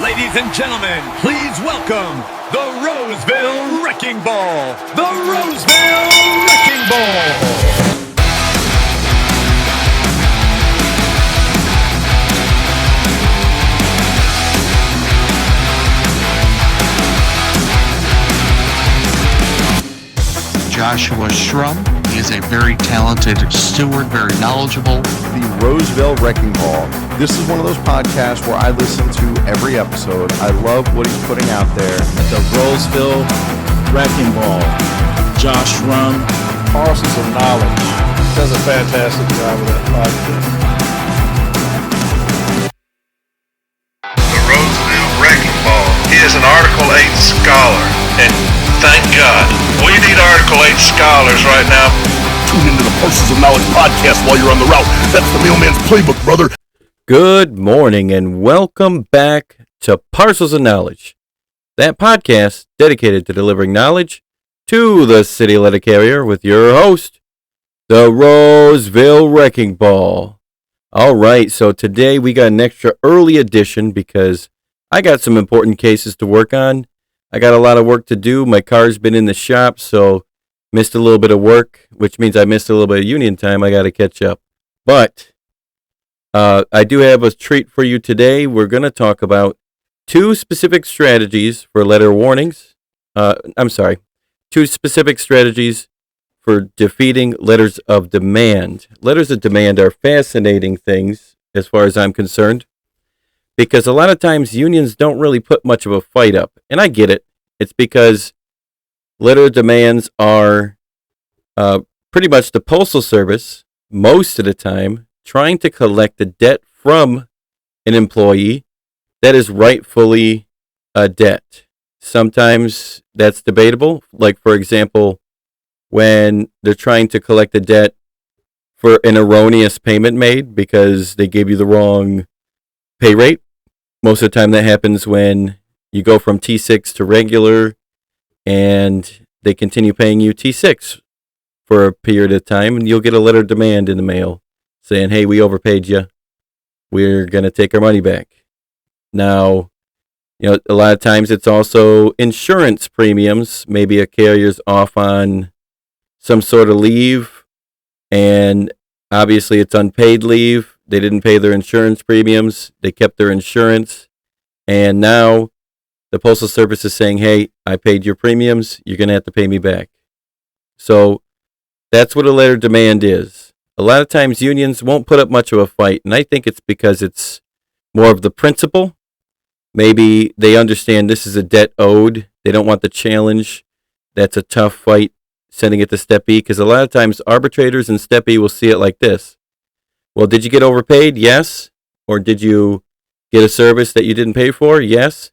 Ladies and gentlemen, please welcome the Roseville Wrecking Ball. The Roseville Wrecking Ball. Joshua Shrum. He is a very talented steward, very knowledgeable. The Roseville Wrecking Ball. This is one of those podcasts where I listen to every episode. I love what he's putting out there. The Roseville Wrecking Ball. Josh Shrum. Parcels of knowledge. Does a fantastic job with that podcast. The Roseville Wrecking Ball. He is an Article 8 scholar, and thank God. We need Article 8 scholars right now. Tune into the Parcels of Knowledge podcast while you're on the route. That's the mailman's playbook, brother. Good morning and welcome back to Parcels of Knowledge, that podcast dedicated to delivering knowledge to the city letter carrier with your host, the Roseville Wrecking Ball. All right, so today we got an extra early edition because I got some important cases to work on. I got a lot of work to do. My car's been in the shop, so missed a little bit of work, which means I missed a little bit of union time. I got to catch up. But I do have a treat for you today. We're going to talk about two specific strategies for letter warnings. Two specific strategies for defeating letters of demand. Letters of demand are fascinating things as far as I'm concerned, because a lot of times unions don't really put much of a fight up. And I get it. It's because letter of demands are pretty much the Postal Service, most of the time, trying to collect a debt from an employee that is rightfully a debt. Sometimes that's debatable. Like, for example, when they're trying to collect a debt for an erroneous payment made because they gave you the wrong pay rate. Most of the time that happens when you go from T6 to regular and they continue paying you T6 for a period of time, and you'll get a letter of demand in the mail saying, hey, we overpaid you. We're going to take our money back. Now, a lot of times it's also insurance premiums. Maybe a carrier's off on some sort of leave, and obviously it's unpaid leave. They didn't pay their insurance premiums. They kept their insurance. And now the Postal Service is saying, hey, I paid your premiums. You're going to have to pay me back. So that's what a letter of demand is. A lot of times unions won't put up much of a fight. And I think it's because it's more of the principle. Maybe they understand this is a debt owed. They don't want the challenge. That's a tough fight sending it to Step E. Because a lot of times arbitrators in Step E will see it like this. Well, did you get overpaid? Yes. Or did you get a service that you didn't pay for? Yes.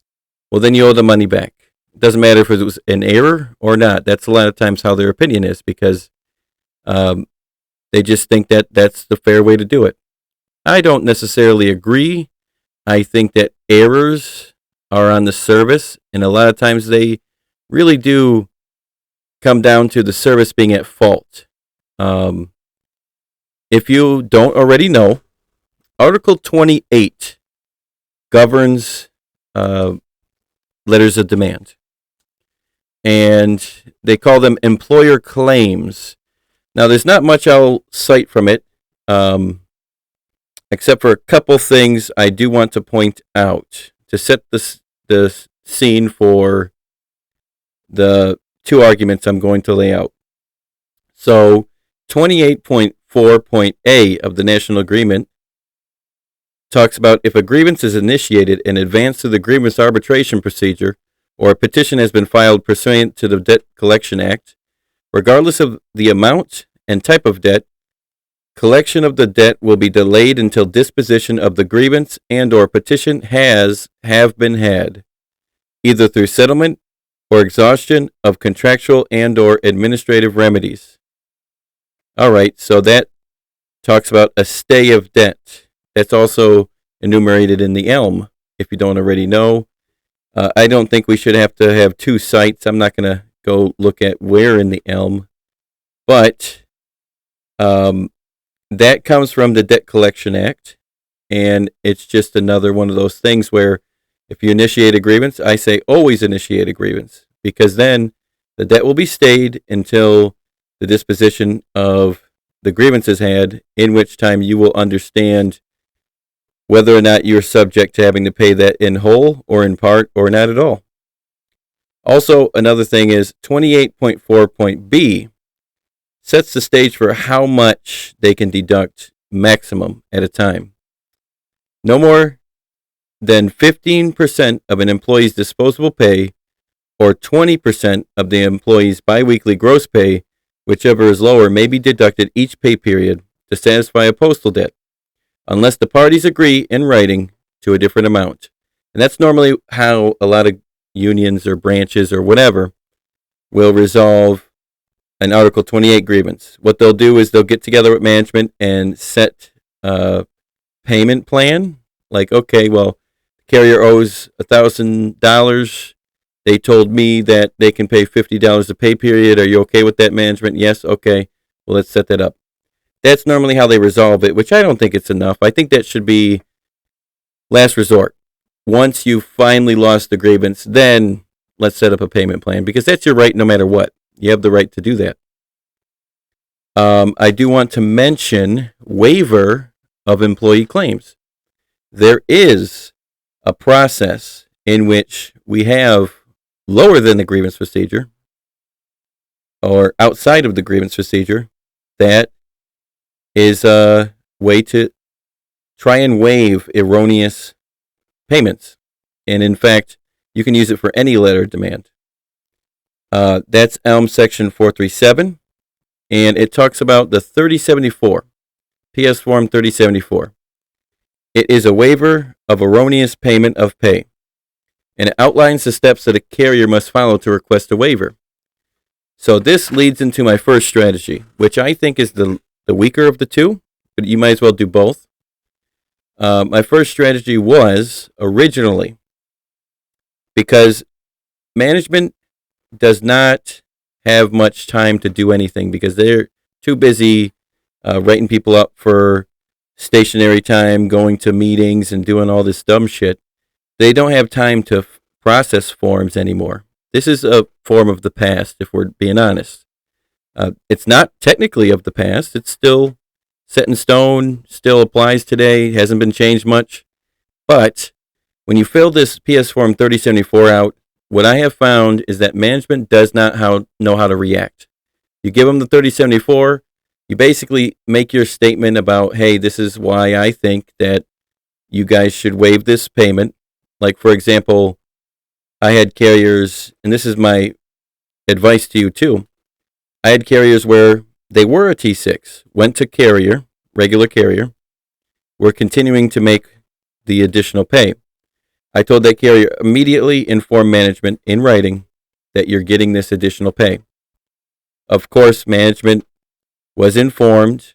Well, then you owe the money back. It doesn't matter if it was an error or not. That's a lot of times how their opinion is, because they just think that that's the fair way to do it. I don't necessarily agree. I think that errors are on the service, and a lot of times they really do come down to the service being at fault. If you don't already know, Article 28 governs letters of demand. And they call them employer claims. Now, there's not much I'll cite from it, except for a couple things I do want to point out to set the scene for the two arguments I'm going to lay out. So, 28.4.A of the National Agreement talks about if a grievance is initiated in advance of the grievance arbitration procedure, or a petition has been filed pursuant to the Debt Collection Act, regardless of the amount and type of debt, collection of the debt will be delayed until disposition of the grievance and or petition have been had, either through settlement or exhaustion of contractual and or administrative remedies. All right, so that talks about a stay of debt. That's also enumerated in the ELM, if you don't already know. I don't think we should have to have two sites. I'm not going to go look at where in the ELM. But that comes from the Debt Collection Act. And it's just another one of those things where If you initiate a grievance, I say always initiate a grievance, because then the debt will be stayed until the disposition of the grievance is had, in which time you will understand whether or not you're subject to having to pay that in whole or in part or not at all. Also, another thing is 28.4.b sets the stage for how much they can deduct maximum at a time. No more than 15% of an employee's disposable pay or 20% of the employee's biweekly gross pay, whichever is lower, may be deducted each pay period to satisfy a postal debt, unless the parties agree in writing to a different amount. And that's normally how a lot of unions or branches or whatever will resolve an Article 28 grievance. What they'll do is they'll get together with management and set a payment plan. Like, okay, well, carrier owes $1,000. They told me that they can pay $50 a pay period. Are you okay with that, management? Yes, okay. Well, let's set that up. That's normally how they resolve it, which I don't think it's enough. I think that should be last resort. Once you finally lost the grievance, then let's set up a payment plan, because that's your right no matter what. You have the right to do that. I do want to mention waiver of employee claims. There is a process in which we have lower than the grievance procedure or outside of the grievance procedure that is a way to try and waive erroneous payments. And in fact, you can use it for any letter of demand. That's ELM Section 437, and it talks about the 3074, PS Form 3074. It is a waiver of erroneous payment of pay, and it outlines the steps that a carrier must follow to request a waiver. So this leads into my first strategy, which I think is the weaker of the two, but you might as well do both. My first strategy was originally because management does not have much time to do anything because they're too busy writing people up for stationary time, going to meetings and doing all this dumb shit. They don't have time to process forms anymore. This is a form of the past, if we're being honest. It's not technically of the past. It's still set in stone, still applies today, hasn't been changed much. But when you fill this PS Form 3074 out, what I have found is that management does not know how to react. You give them the 3074, you basically make your statement about, hey, this is why I think that you guys should waive this payment. Like, for example, I had carriers, and this is my advice to you too. I had carriers where they were a T6, went to carrier, regular carrier, were continuing to make the additional pay. I told that carrier, immediately inform management in writing that you're getting this additional pay. Of course, management was informed,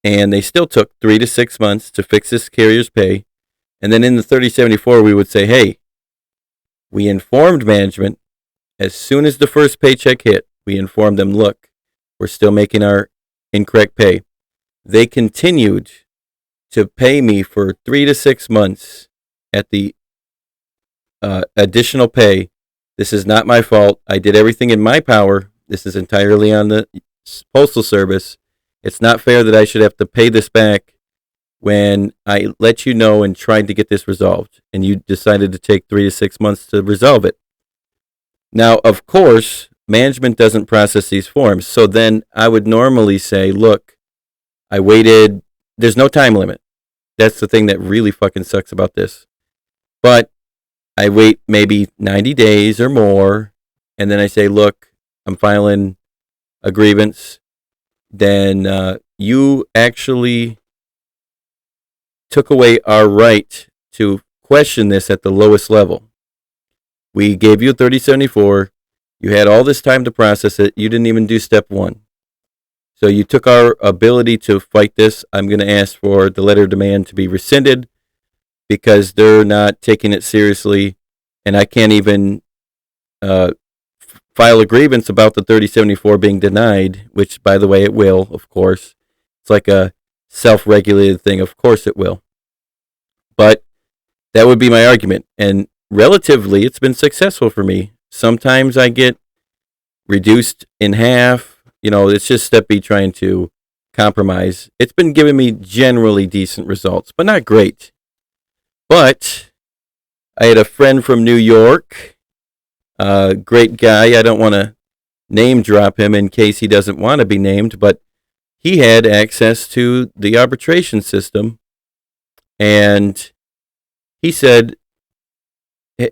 and they still took 3 to 6 months to fix this carrier's pay. And then in the 3074, we would say, hey, we informed management. As soon as the first paycheck hit, we informed them, look, we're still making our incorrect pay. They continued to pay me for 3 to 6 months at the additional pay. This is not my fault. I did everything in my power. This is entirely on the Postal Service. It's not fair that I should have to pay this back when I let you know and tried to get this resolved, and you decided to take 3 to 6 months to resolve it. Now, of course, management doesn't process these forms. So then I would normally say, look, I waited. There's no time limit. That's the thing that really fucking sucks about this. But I wait maybe 90 days or more, and then I say, look, I'm filing a grievance. Then you actually took away our right to question this at the lowest level. We gave you a 3074. You had all this time to process it. You didn't even do step 1. So you took our ability to fight this. I'm going to ask for the letter of demand to be rescinded because they're not taking it seriously. And I can't even file a grievance about the 3074 being denied, which, by the way, it will, of course. It's like a self-regulated thing. Of course it will. But That would be my argument. And relatively, it's been successful for me. Sometimes I get reduced in half. It's just step B trying to compromise. It's been giving me generally decent results, but not great. But I had a friend from New York, great guy. I don't want to name drop him in case he doesn't want to be named, but he had access to the arbitration system, and he said,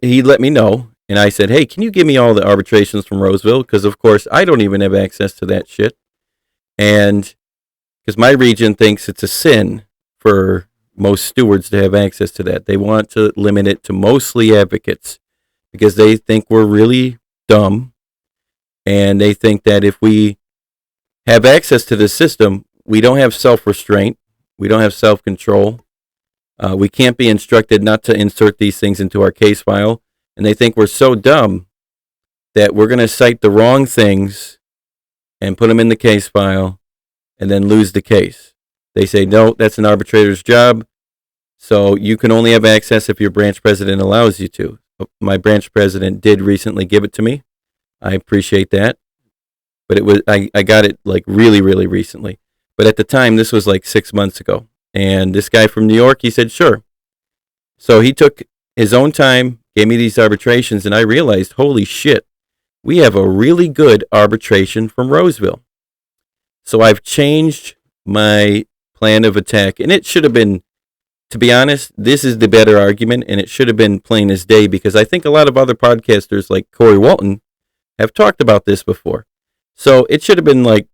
he let me know, and I said, hey, can you give me all the arbitrations from Roseville? Because, of course, I don't even have access to that shit. And because my region thinks it's a sin for most stewards to have access to that. They want to limit it to mostly advocates because they think we're really dumb. And they think that if we have access to this system, we don't have self-restraint. We don't have self-control. We can't be instructed not to insert these things into our case file. And they think we're so dumb that we're going to cite the wrong things and put them in the case file and then lose the case. They say, no, that's an arbitrator's job. So you can only have access if your branch president allows you to. My branch president did recently give it to me. I appreciate that. But it was I got it like really, really recently. But at the time, this was like 6 months ago. And this guy from New York, he said, sure. So he took his own time, gave me these arbitrations, and I realized, holy shit, we have a really good arbitration from Roseville. So I've changed my plan of attack, and it should have been, to be honest, this is the better argument, and it should have been plain as day, because I think a lot of other podcasters like Corey Walton have talked about this before. So it should have been like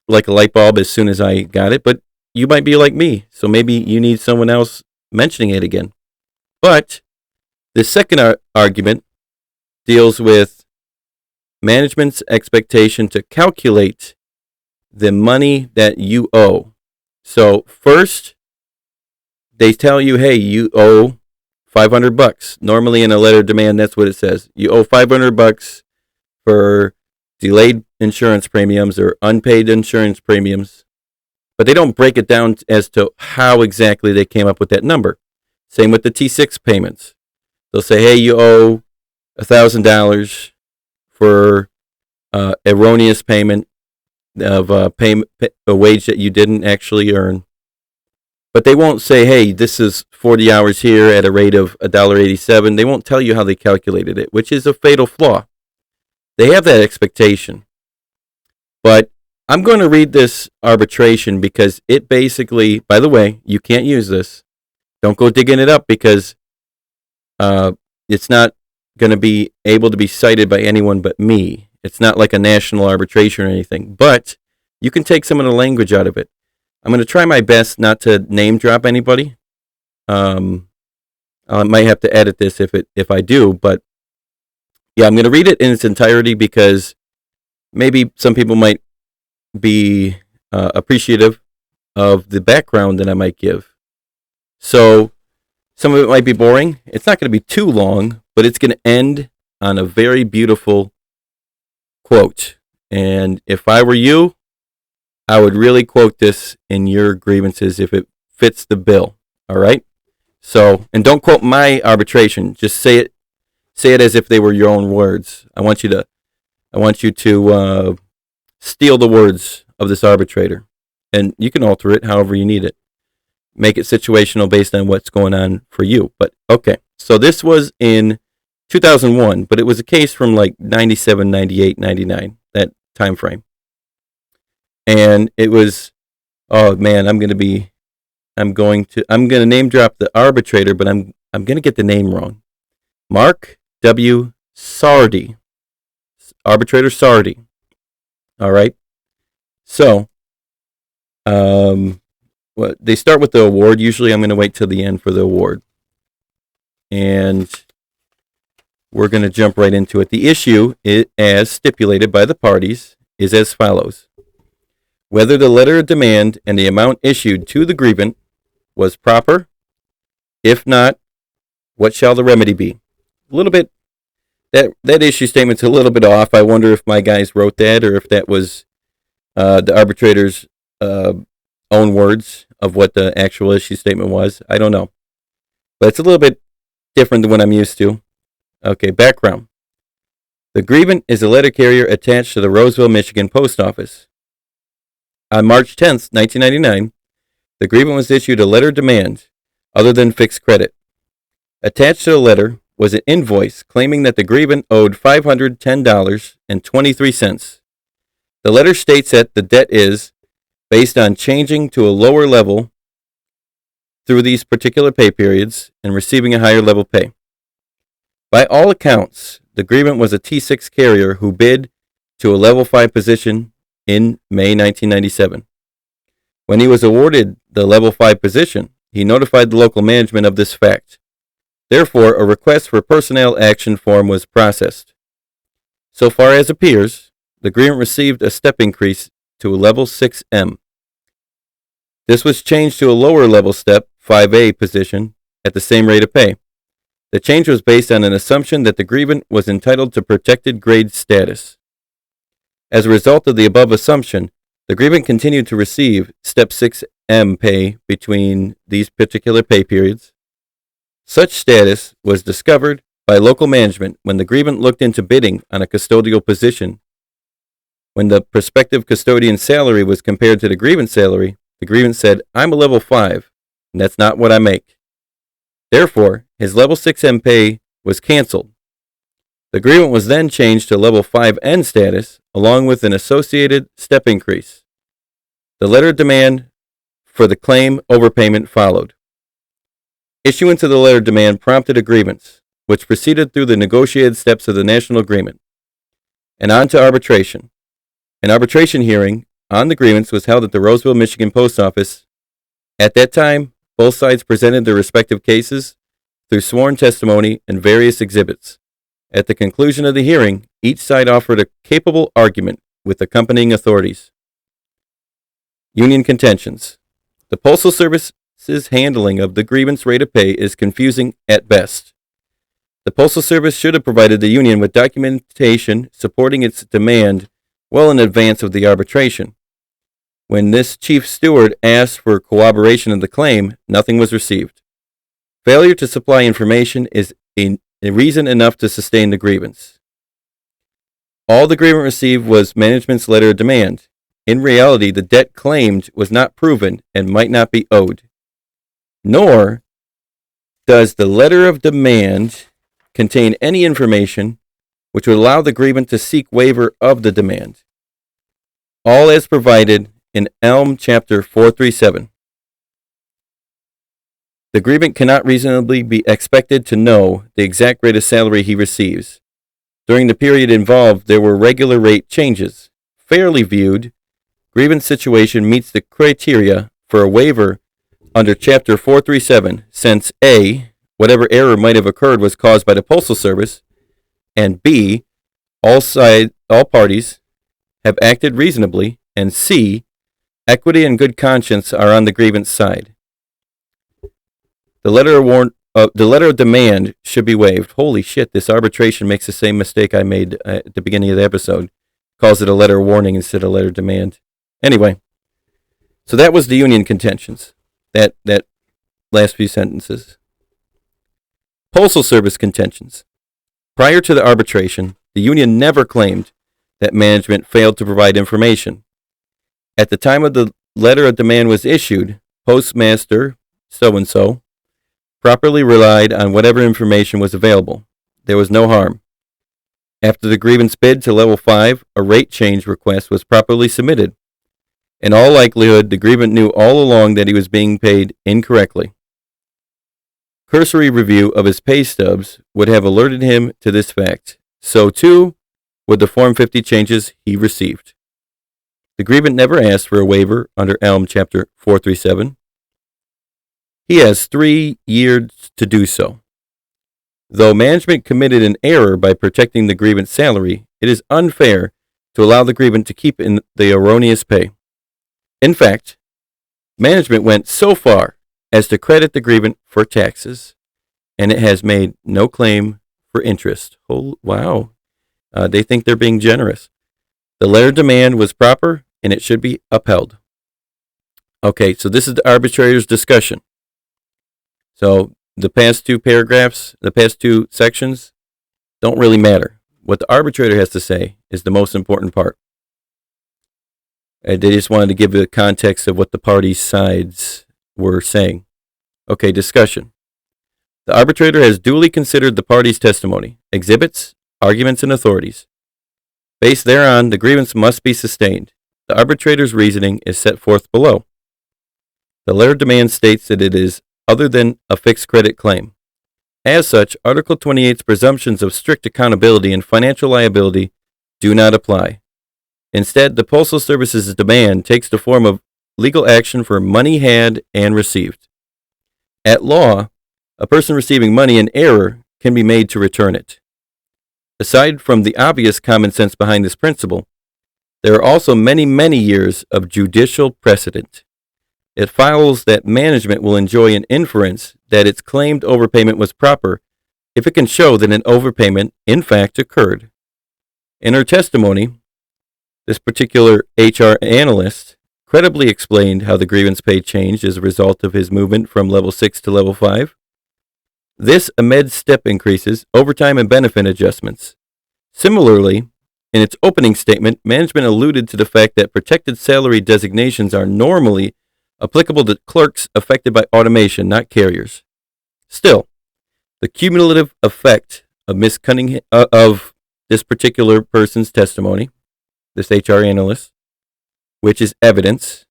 a light bulb as soon as I got it, but you might be like me, so maybe you need someone else mentioning it again. But the second argument deals with management's expectation to calculate the money that you owe. So first, they tell you, hey, you owe $500. Normally in a letter of demand, that's what it says. You owe $500 for delayed insurance premiums or unpaid insurance premiums. But they don't break it down as to how exactly they came up with that number. Same with the T6 payments. They'll say, hey, you owe $1,000 for erroneous payment of a wage that you didn't actually earn. But they won't say, hey, this is 40 hours here at a rate of $1.87. They won't tell you how they calculated it, which is a fatal flaw. They have that expectation. But I'm going to read this arbitration because it basically, by the way, you can't use this. Don't go digging it up because it's not going to be able to be cited by anyone but me. It's not like a national arbitration or anything. But you can take some of the language out of it. I'm going to try my best not to name drop anybody. I might have to edit this if I do, but yeah, I'm going to read it in its entirety because maybe some people might be appreciative of the background that I might give. So some of it might be boring. It's not going to be too long, but it's going to end on a very beautiful quote. And if I were you, I would really quote this in your grievances if it fits the bill. All right? So, and don't quote my arbitration. Just say it as if they were your own words. I want you to steal the words of this arbitrator. And you can alter it however you need it. Make it situational based on what's going on for you. But okay. So this was in 2001, but it was a case from like 97, 98, 99, that time frame. And it was, oh man, I'm going to name drop the arbitrator, but I'm going to get the name wrong. Mark W. Sardi. Arbitrator Sardi. All right. So, they start with the award. Usually I'm going to wait till the end for the award. And we're going to jump right into it. The issue, as stipulated by the parties, is as follows. Whether the letter of demand and the amount issued to the grievant was proper. If not, what shall the remedy be? A little bit, that issue statement's a little bit off. I wonder if my guys wrote that or if that was the arbitrator's own words of what the actual issue statement was. I don't know. But it's a little bit different than what I'm used to. Okay, background. The grievant is a letter carrier attached to the Roseville, Michigan post office. On March 10th, 1999, the grievant was issued a letter of demand other than fixed credit. Attached to the letter was an invoice claiming that the grievant owed $510.23. The letter states that the debt is based on changing to a lower level through these particular pay periods and receiving a higher level pay. By all accounts, the grievant was a T6 carrier who bid to a level 5 position in May 1997. When he was awarded the level 5 position, he notified the local management of this fact. Therefore, a request for personnel action form was processed. So far as appears, the grievant received a step increase to a level 6M. This was changed to a lower level step 5A position at the same rate of pay. The change was based on an assumption that the grievant was entitled to protected grade status. As a result of the above assumption, the grievant continued to receive step 6M pay between these particular pay periods. Such status was discovered by local management when the grievant looked into bidding on a custodial position. When the prospective custodian's salary was compared to the grievant's salary, the grievant said, "I'm a level 5, and that's not what I make." Therefore, his level 6M pay was canceled. The grievant was then changed to level 5N status, along with an associated step increase. The letter of demand for the claim overpayment followed. Issuance of the letter of demand prompted a grievance, which proceeded through the negotiated steps of the national agreement, and on to arbitration. An arbitration hearing on the grievance was held at the Roseville, Michigan post office. At that time, both sides presented their respective cases through sworn testimony and various exhibits. At the conclusion of the hearing, each side offered a capable argument with accompanying authorities. Union contentions. The Postal Service's handling of the grievance rate of pay is confusing at best. The Postal Service should have provided the union with documentation supporting its demand well in advance of the arbitration. When this chief steward asked for corroboration of the claim, nothing was received. Failure to supply information is a reason enough to sustain the grievance. All the grievant received was management's letter of demand. In reality, the debt claimed was not proven and might not be owed. Nor does the letter of demand contain any information which would allow the grievant to seek waiver of the demand. All as provided in Elm Chapter 437. The grievant cannot reasonably be expected to know the exact rate of salary he receives. During the period involved, there were regular rate changes. Fairly viewed, grievance situation meets the criteria for a waiver under Chapter 437, since A, whatever error might have occurred was caused by the Postal Service, and B, all parties have acted reasonably, and C, equity and good conscience are on the grievance side. The letter of demand should be waived. Holy shit, this arbitration makes the same mistake I made at the beginning of the episode. Calls it a letter of warning instead of letter of demand. Anyway, so that was the union contentions. That last few sentences. Postal Service contentions. Prior to the arbitration, the union never claimed that management failed to provide information. At the time of the letter of demand was issued, Postmaster so-and-so properly relied on whatever information was available. There was no harm. After the grievance bid to level 5, a rate change request was properly submitted. In all likelihood, the grievant knew all along that he was being paid incorrectly. Cursory review of his pay stubs would have alerted him to this fact. So too would the Form 50 changes he received. The grievant never asked for a waiver under Elm Chapter 437. He has 3 years to do so. Though management committed an error by protecting the grievant's salary, it is unfair to allow the grievant to keep in the erroneous pay. In fact, management went so far as to credit the grievant for taxes, and it has made no claim for interest. Oh, wow. They think they're being generous. The letter of demand was proper, and it should be upheld. Okay, so this is the arbitrator's discussion. So the past two paragraphs, the past two sections, don't really matter. What the arbitrator has to say is the most important part. They just wanted to give the context of what the parties' sides were saying. Okay, discussion. The arbitrator has duly considered the parties' testimony, exhibits, arguments, and authorities. Based thereon, the grievance must be sustained. The arbitrator's reasoning is set forth below. The letter of demand states that it is other than a fixed credit claim. As such, Article 28's presumptions of strict accountability and financial liability do not apply. Instead, the Postal Service's demand takes the form of legal action for money had and received. At law, a person receiving money in error can be made to return it. Aside from the obvious common sense behind this principle, there are also many, many years of judicial precedent. It follows that management will enjoy an inference that its claimed overpayment was proper if it can show that an overpayment in fact occurred. In her testimony, this particular HR analyst credibly explained how the grievance pay changed as a result of his movement from level 6 to level 5. This amid step increases, overtime, and benefit adjustments. Similarly, in its opening statement, management alluded to the fact that protected salary designations are normally applicable to clerks affected by automation, not carriers. Still, the cumulative effect of of this particular person's testimony, this HR analyst, which is evidence,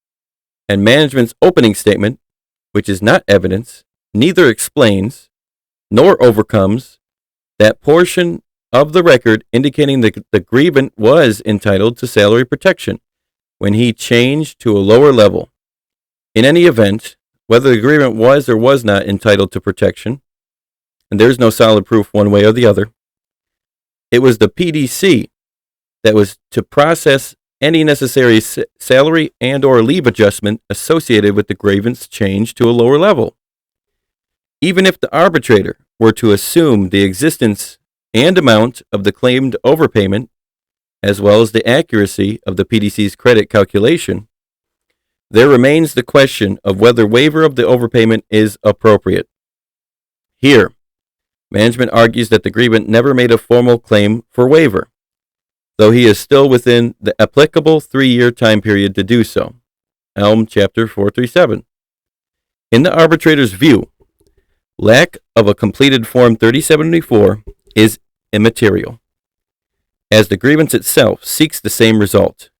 and management's opening statement, which is not evidence, neither explains nor overcomes that portion of the record indicating that the grievant was entitled to salary protection when he changed to a lower level. In any event, whether the grievant was or was not entitled to protection, and there's no solid proof one way or the other, it was the PDC that was to process any necessary salary and or leave adjustment associated with the grievance change to a lower level. Even if the arbitrator were to assume the existence and amount of the claimed overpayment, as well as the accuracy of the PDC's credit calculation, there remains the question of whether waiver of the overpayment is appropriate. Here, management argues that the grievant never made a formal claim for waiver, though he is still within the applicable 3-year time period to do so. Elm Chapter 437. In the arbitrator's view, lack of a completed Form 3074 is immaterial, as the grievance itself seeks the same result.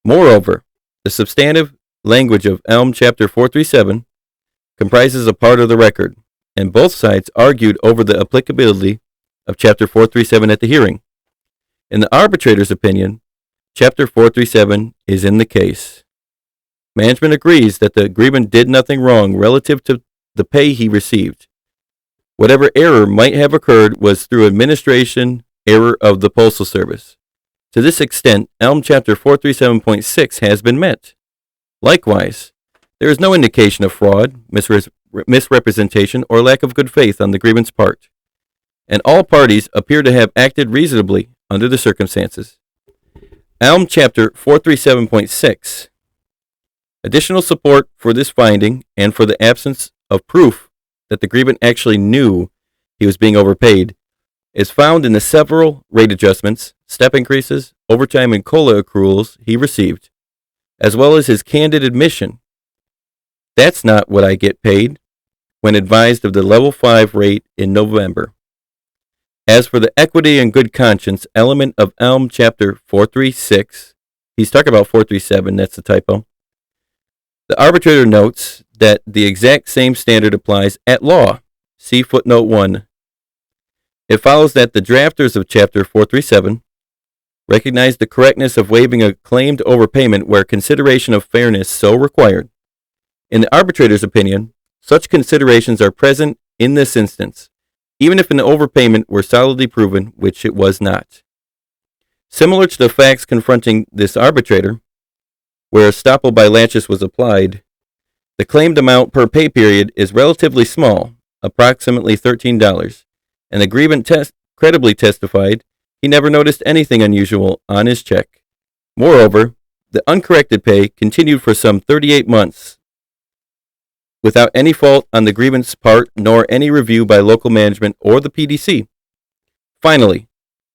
Moreover, the substantive language of Elm Chapter 437 comprises a part of the record, and both sides argued over the applicability of Chapter 437 at the hearing. In the arbitrator's opinion, Chapter 437 is in the case. Management agrees that the grievant did nothing wrong relative to the pay he received. Whatever error might have occurred was through administration error of the Postal Service. To this extent, Elm Chapter 437.6 has been met. Likewise, there is no indication of fraud, misrepresentation, or lack of good faith on the grievant's part, and all parties appear to have acted reasonably under the circumstances. Elm Chapter 437.6. Additional support for this finding and for the absence of proof that the grievant actually knew he was being overpaid is found in the several rate adjustments, step increases, overtime, and COLA accruals he received, as well as his candid admission. That's not what I get paid, when advised of the level 5 rate in November. As for the equity and good conscience element of Elm Chapter 436, he's talking about 437, that's a typo. The arbitrator notes that the exact same standard applies at law. See footnote 1. It follows that the drafters of Chapter 437 recognize the correctness of waiving a claimed overpayment where consideration of fairness so required. In the arbitrator's opinion, such considerations are present in this instance, even if an overpayment were solidly proven, which it was not. Similar to the facts confronting this arbitrator, where estoppel by laches was applied, the claimed amount per pay period is relatively small, approximately $13, and the grievant credibly testified he never noticed anything unusual on his check. Moreover, the uncorrected pay continued for some 38 months. without any fault on the grievance part nor any review by local management or the PDC. Finally,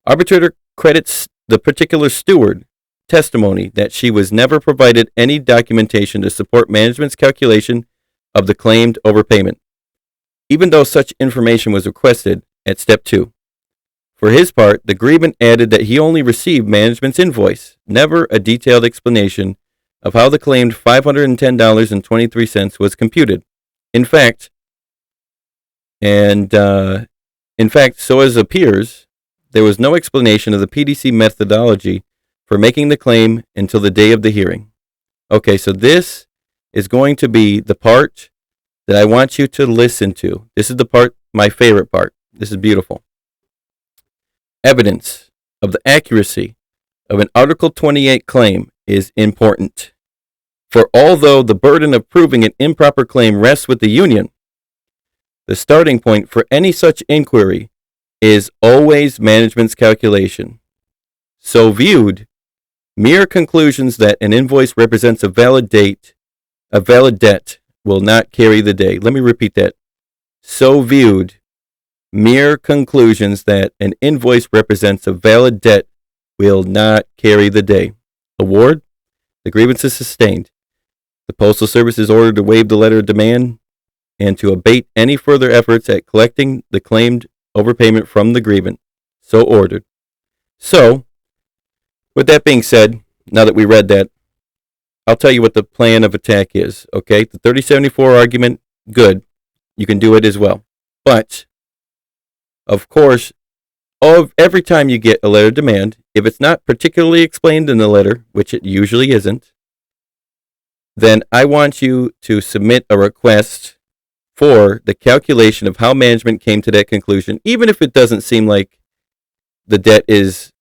arbitrator credits the particular steward testimony that she was never provided any documentation to support management's calculation of the claimed overpayment, even though such information was requested at Step 2. For his part, the grievant added that he only received management's invoice, never a detailed explanation of how the claimed $510.23 was computed. In fact, so as appears, there was no explanation of the PDC methodology for making the claim until the day of the hearing. Okay, so this is going to be the part that I want you to listen to. This is the part, my favorite part. This is beautiful. Evidence of the accuracy of an Article 28 claim is important. For although the burden of proving an improper claim rests with the union, the starting point for any such inquiry is always management's calculation. So viewed, mere conclusions that an invoice represents a valid debt will not carry the day. Let me repeat that. So viewed, mere conclusions that an invoice represents a valid debt will not carry the day. Award, the grievance is sustained. The Postal Service is ordered to waive the letter of demand and to abate any further efforts at collecting the claimed overpayment from the grievant. So ordered. So, with that being said, now that we read that, I'll tell you what the plan of attack is, okay? The 3074 argument, good. You can do it as well. But, of course, every time you get a letter of demand, if it's not particularly explained in the letter, which it usually isn't, then I want you to submit a request for the calculation of how management came to that conclusion, even if it doesn't seem like the debt is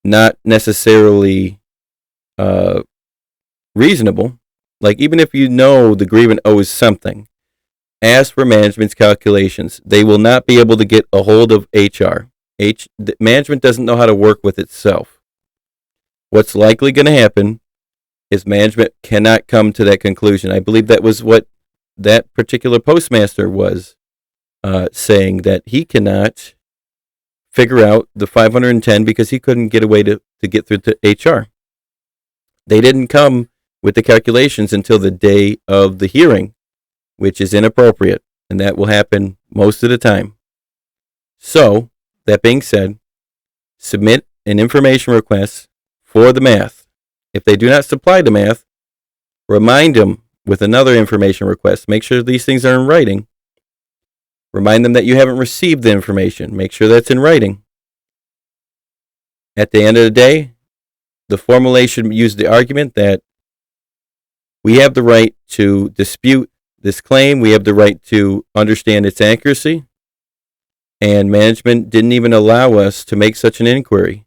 not necessarily reasonable. Like, even if you know the grievant owes something, ask for management's calculations. They will not be able to get a hold of HR. Management doesn't know how to work with itself. What's likely going to happen is management cannot come to that conclusion. I believe that was what that particular postmaster was saying, that he cannot figure out the 510 because he couldn't get a way to get through to HR. They didn't come with the calculations until the day of the hearing, which is inappropriate, and that will happen most of the time. So, that being said, submit an information request for the math. If they do not supply the math, remind them with another information request. Make sure these things are in writing. Remind them that you haven't received the information. Make sure that's in writing. At the end of the day, the formulation used the argument that we have the right to dispute this claim. We have the right to understand its accuracy. And management didn't even allow us to make such an inquiry.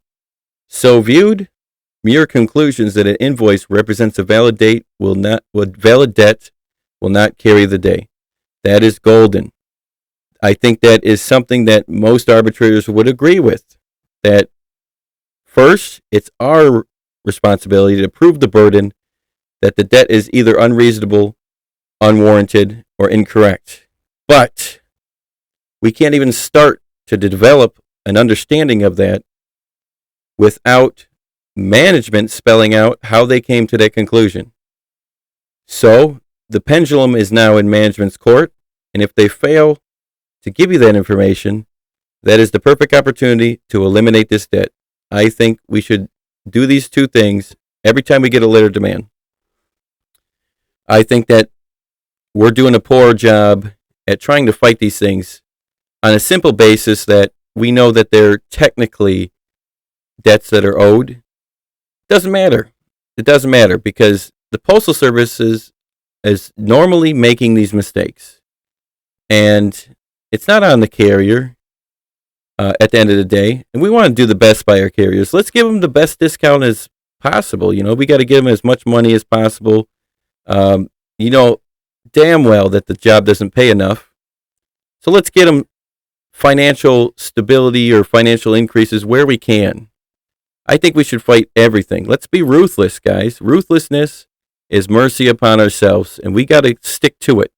So viewed, mere conclusions that an invoice represents a valid debt will not carry the day. That is golden. I think that is something that most arbitrators would agree with. That first, it's our responsibility to prove the burden that the debt is either unreasonable, unwarranted, or incorrect. But we can't even start to develop an understanding of that without management spelling out how they came to that conclusion. So, the pendulum is now in management's court, and if they fail to give you that information, that is the perfect opportunity to eliminate this debt. I think we should do these two things every time we get a letter of demand. I think that we're doing a poor job at trying to fight these things on a simple basis that we know that they're technically debts that are owed. Doesn't matter. It doesn't matter because the Postal Service is normally making these mistakes. And it's not on the carrier at the end of the day. And we want to do the best by our carriers. Let's give them the best discount as possible. You know, we got to give them as much money as possible. You know damn well that the job doesn't pay enough. So let's get them financial stability or financial increases where we can. I think we should fight everything. Let's be ruthless, guys. Ruthlessness is mercy upon ourselves, and we got to stick to it.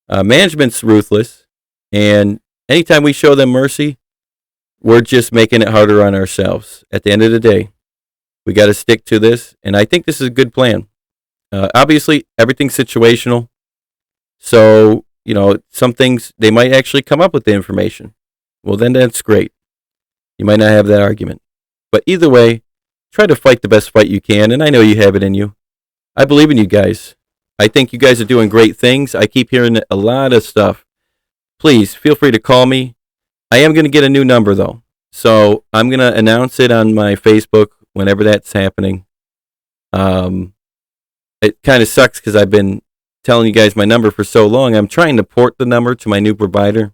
Management's ruthless, and anytime we show them mercy, we're just making it harder on ourselves. At the end of the day, we got to stick to this, and I think this is a good plan. Obviously, everything's situational, so, some things, they might actually come up with the information. Well, then that's great. You might not have that argument. But either way, try to fight the best fight you can, and I know you have it in you. I believe in you guys. I think you guys are doing great things. I keep hearing a lot of stuff. Please, feel free to call me. I am going to get a new number, though. So I'm going to announce it on my Facebook whenever that's happening. It kind of sucks because I've been telling you guys my number for so long. I'm trying to port the number to my new provider,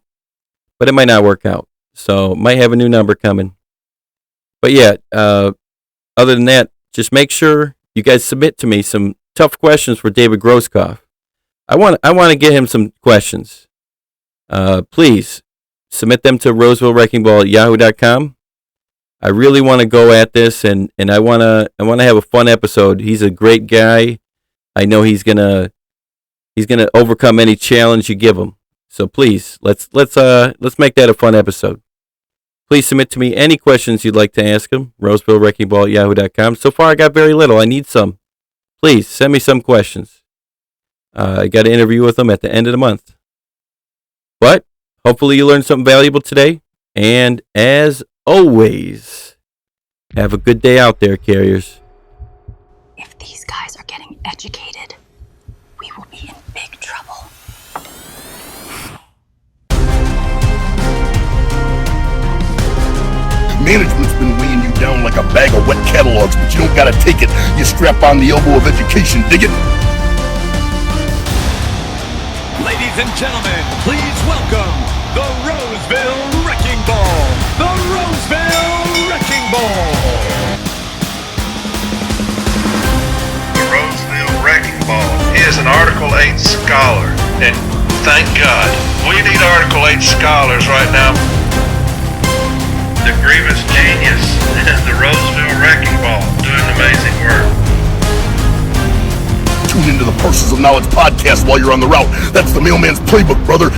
but it might not work out. So might have a new number coming. But yeah, other than that, just make sure you guys submit to me some tough questions for David Grosskopf. I want to get him some questions. Please submit them to rosevillewreckingball@yahoo.com. I really want to go at this, and I want to have a fun episode. He's a great guy. I know he's gonna overcome any challenge you give him. So please, let's make that a fun episode. Please submit to me any questions you'd like to ask him. rosevillewreckingball@yahoo.com. So far, I got very little. I need some. Please send me some questions. I got an interview with him at the end of the month. But hopefully you learned something valuable today. And as always, have a good day out there, carriers. If these guys are getting educated, we will be in big trouble. Management's been weighing you down like a bag of wet catalogs, but you don't gotta take it. You strap on the elbow of education, dig it? Ladies and gentlemen, please welcome the Roseville Wrecking Ball. The Roseville Wrecking Ball. The Roseville Wrecking Ball is an Article 8 scholar, and thank God, we need Article 8 scholars right now. The Grievous Genius and the Roseville Wrecking Ball doing amazing work. Tune into the Parcels of Knowledge podcast while you're on the route. That's the mailman's playbook, brother.